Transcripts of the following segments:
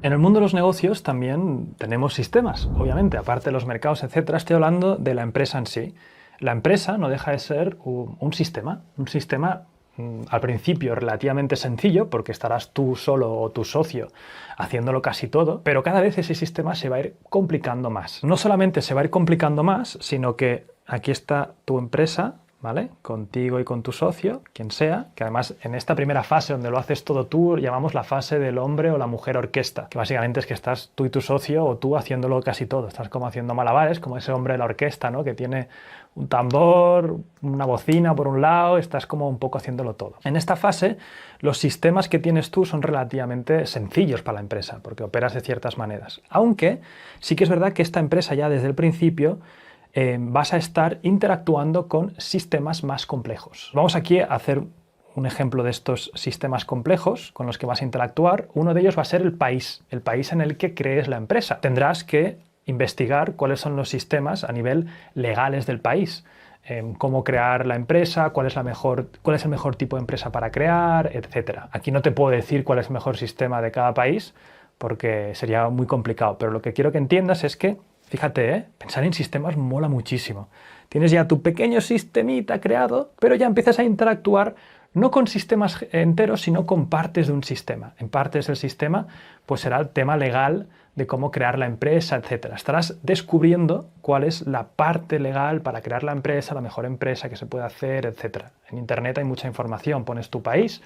En el mundo de los negocios también tenemos sistemas, obviamente, aparte de los mercados, etcétera. Estoy hablando de la empresa en sí. La empresa no deja de ser un sistema, al principio relativamente sencillo, porque estarás tú solo o tu socio haciéndolo casi todo, pero cada vez ese sistema se va a ir complicando más. No solamente se va a ir complicando más, sino que aquí está tu empresa, ¿vale? Contigo y con tu socio, quien sea, que además en esta primera fase donde lo haces todo tú, llamamos la fase del hombre o la mujer orquesta, que básicamente es que estás tú y tu socio o tú haciéndolo casi todo, estás como haciendo malabares, como ese hombre de la orquesta, ¿no? Que tiene un tambor, una bocina por un lado, estás como un poco haciéndolo todo. En esta fase, los sistemas que tienes tú son relativamente sencillos para la empresa, porque operas de ciertas maneras, aunque sí que es verdad que esta empresa ya desde el principio vas a estar interactuando con sistemas más complejos. Vamos aquí a hacer un ejemplo de estos sistemas complejos con los que vas a interactuar. Uno de ellos va a ser el país en el que crees la empresa. Tendrás que investigar cuáles son los sistemas a nivel legales del país. Cómo crear la empresa, cuál es el mejor tipo de empresa para crear, etc. Aquí no te puedo decir cuál es el mejor sistema de cada país porque sería muy complicado, pero lo que quiero que entiendas es que fíjate, pensar en sistemas mola muchísimo. Tienes ya tu pequeño sistemita creado, pero ya empiezas a interactuar no con sistemas enteros, sino con partes de un sistema. En partes del sistema, pues será el tema legal de cómo crear la empresa, etc. Estarás descubriendo cuál es la parte legal para crear la empresa, la mejor empresa que se puede hacer, etc. En Internet hay mucha información. Pones tu país,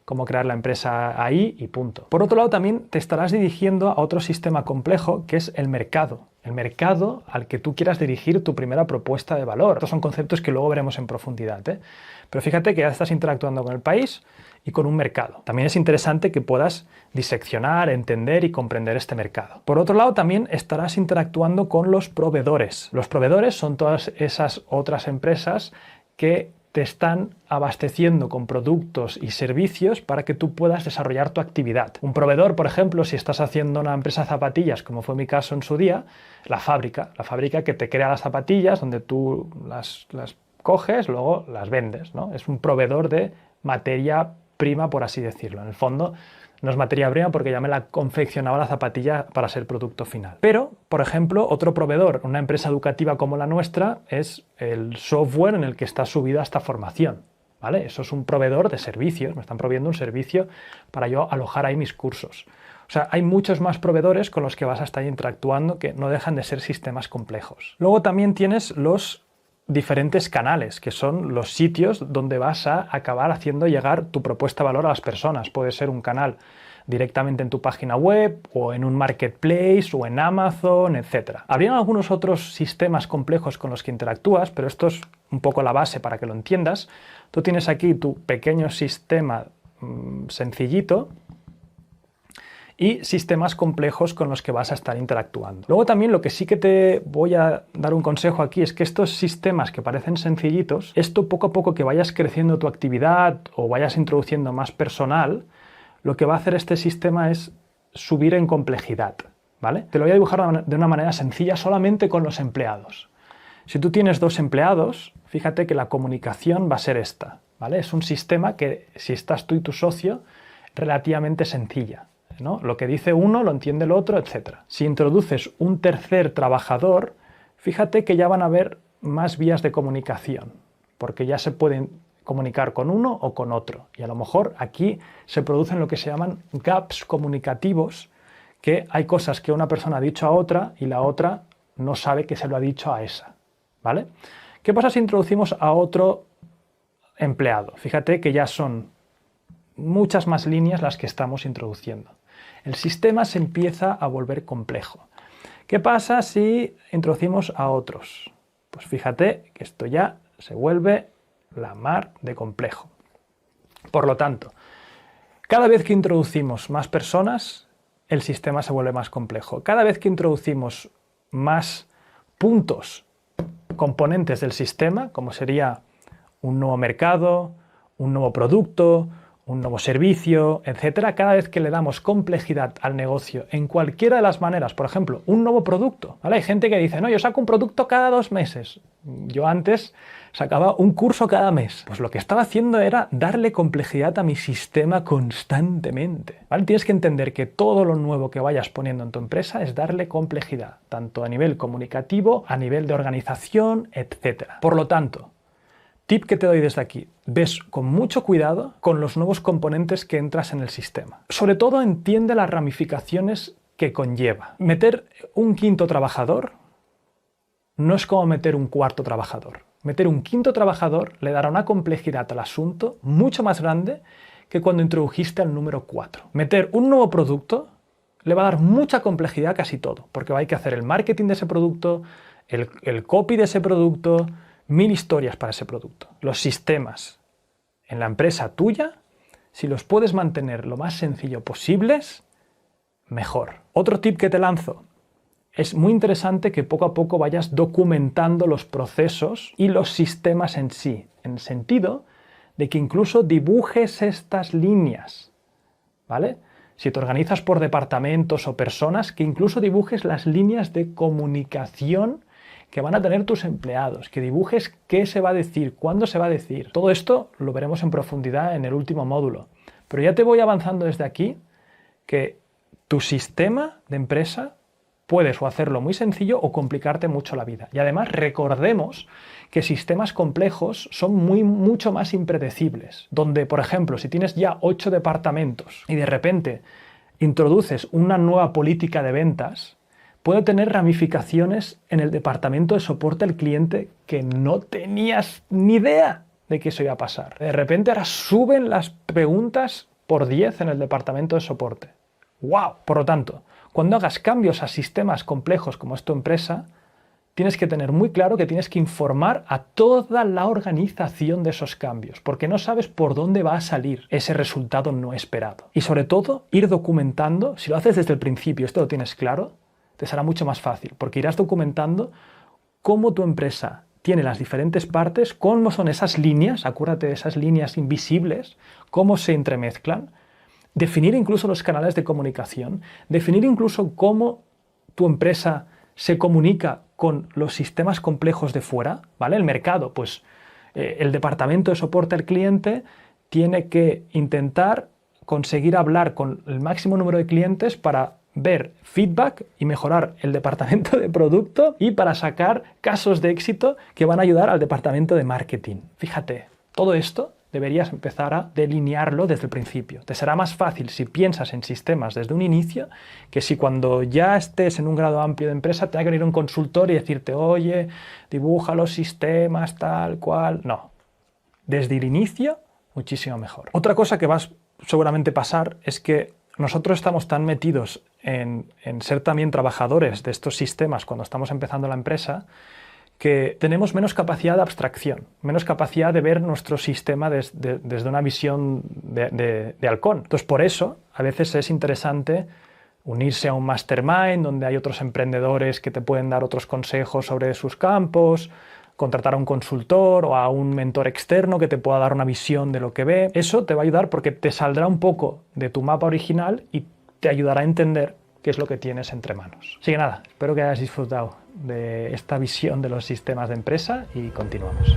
cómo crear la empresa ahí y punto. Por otro lado, también te estarás dirigiendo a otro sistema complejo que es el mercado al que tú quieras dirigir tu primera propuesta de valor. Estos son conceptos que luego veremos en profundidad, ¿eh? Pero fíjate que ya estás interactuando con el país y con un mercado. También es interesante que puedas diseccionar, entender y comprender este mercado. Por otro lado, también estarás interactuando con los proveedores. Los proveedores son todas esas otras empresas que te están abasteciendo con productos y servicios para que tú puedas desarrollar tu actividad. Un proveedor, por ejemplo, si estás haciendo una empresa de zapatillas, como fue mi caso en su día, la fábrica que te crea las zapatillas, donde tú las coges, luego las vendes, ¿no? Es un proveedor de materia prima, por así decirlo. En el fondo, no es materia prima porque ya me la confeccionaba la zapatilla para ser producto final. Pero, por ejemplo, otro proveedor, una empresa educativa como la nuestra, es el software en el que está subida esta formación, ¿vale? Eso es un proveedor de servicios, me están proveyendo un servicio para yo alojar ahí mis cursos. O sea, hay muchos más proveedores con los que vas a estar interactuando que no dejan de ser sistemas complejos. Luego también tienes los diferentes canales, que son los sitios donde vas a acabar haciendo llegar tu propuesta de valor a las personas. Puede ser un canal directamente en tu página web o en un marketplace o en Amazon, etc. Habrían algunos otros sistemas complejos con los que interactúas, pero esto es un poco la base para que lo entiendas. Tú tienes aquí tu pequeño sistema sencillito y sistemas complejos con los que vas a estar interactuando. Luego también lo que sí que te voy a dar un consejo aquí es que estos sistemas que parecen sencillitos, esto poco a poco que vayas creciendo tu actividad o vayas introduciendo más personal, lo que va a hacer este sistema es subir en complejidad, ¿vale? Te lo voy a dibujar de una manera sencilla solamente con los empleados. Si tú tienes 2 empleados, fíjate que la comunicación va a ser esta, ¿vale? Es un sistema que, si estás tú y tu socio, relativamente sencilla, ¿no? Lo que dice uno lo entiende el otro, etc. Si introduces un tercer trabajador, fíjate que ya van a haber más vías de comunicación, porque ya se pueden comunicar con uno o con otro. Y a lo mejor aquí se producen lo que se llaman gaps comunicativos, que hay cosas que una persona ha dicho a otra y la otra no sabe que se lo ha dicho a esa, ¿vale? ¿Qué pasa si introducimos a otro empleado? Fíjate que ya son muchas más líneas las que estamos introduciendo. El sistema se empieza a volver complejo. ¿Qué pasa si introducimos a otros? Pues fíjate que esto ya se vuelve la mar de complejo. Por lo tanto, cada vez que introducimos más personas, el sistema se vuelve más complejo. Cada vez que introducimos más puntos, componentes del sistema, como sería un nuevo mercado, un nuevo producto, un nuevo servicio, etcétera, cada vez que le damos complejidad al negocio en cualquiera de las maneras, por ejemplo, un nuevo producto, ¿vale? Hay gente que dice, no, yo saco un producto cada 2 meses. Yo antes sacaba un curso cada mes. Pues lo que estaba haciendo era darle complejidad a mi sistema constantemente, ¿vale? Tienes que entender que todo lo nuevo que vayas poniendo en tu empresa es darle complejidad, tanto a nivel comunicativo, a nivel de organización, etc. Por lo tanto, tip que te doy desde aquí, ves con mucho cuidado con los nuevos componentes que entras en el sistema. Sobre todo entiende las ramificaciones que conlleva. Meter un quinto trabajador no es como meter un cuarto trabajador. Meter un quinto trabajador le dará una complejidad al asunto mucho más grande que cuando introdujiste al número 4. Meter un nuevo producto le va a dar mucha complejidad a casi todo, porque hay que hacer el marketing de ese producto, el copy de ese producto, 1000 historias para ese producto. Los sistemas en la empresa tuya, si los puedes mantener lo más sencillo posibles, mejor. Otro tip que te lanzo. Es muy interesante que poco a poco vayas documentando los procesos y los sistemas en sí, en el sentido de que incluso dibujes estas líneas, ¿vale? Si te organizas por departamentos o personas, que incluso dibujes las líneas de comunicación que van a tener tus empleados, que dibujes qué se va a decir, cuándo se va a decir. Todo esto lo veremos en profundidad en el último módulo. Pero ya te voy avanzando desde aquí que tu sistema de empresa puedes o hacerlo muy sencillo o complicarte mucho la vida. Y además recordemos que sistemas complejos son mucho más impredecibles. Donde, por ejemplo, si tienes ya 8 departamentos y de repente introduces una nueva política de ventas, puede tener ramificaciones en el departamento de soporte al cliente que no tenías ni idea de que eso iba a pasar. De repente ahora suben las preguntas por 10 en el departamento de soporte. ¡Wow! Por lo tanto, cuando hagas cambios a sistemas complejos como es tu empresa, tienes que tener muy claro que tienes que informar a toda la organización de esos cambios, porque no sabes por dónde va a salir ese resultado no esperado. Y sobre todo, ir documentando, si lo haces desde el principio, esto lo tienes claro, te será mucho más fácil, porque irás documentando cómo tu empresa tiene las diferentes partes, cómo son esas líneas, acuérdate de esas líneas invisibles, cómo se entremezclan, definir incluso los canales de comunicación, definir incluso cómo tu empresa se comunica con los sistemas complejos de fuera, ¿vale? El mercado, pues el departamento de soporte al cliente tiene que intentar conseguir hablar con el máximo número de clientes para ver feedback y mejorar el departamento de producto y para sacar casos de éxito que van a ayudar al departamento de marketing. Fíjate, todo esto deberías empezar a delinearlo desde el principio. Te será más fácil si piensas en sistemas desde un inicio que si cuando ya estés en un grado amplio de empresa te tenga que venir un consultor y decirte, oye, dibuja los sistemas tal cual. No, desde el inicio muchísimo mejor. Otra cosa que vas seguramente pasar es que nosotros estamos tan metidos en ser también trabajadores de estos sistemas cuando estamos empezando la empresa que tenemos menos capacidad de abstracción, menos capacidad de ver nuestro sistema desde una visión de halcón. Entonces, por eso, a veces es interesante unirse a un mastermind donde hay otros emprendedores que te pueden dar otros consejos sobre sus campos, contratar a un consultor o a un mentor externo que te pueda dar una visión de lo que ve. Eso te va a ayudar porque te saldrá un poco de tu mapa original y te ayudará a entender qué es lo que tienes entre manos. Así que nada, espero que hayas disfrutado de esta visión de los sistemas de empresa y continuamos.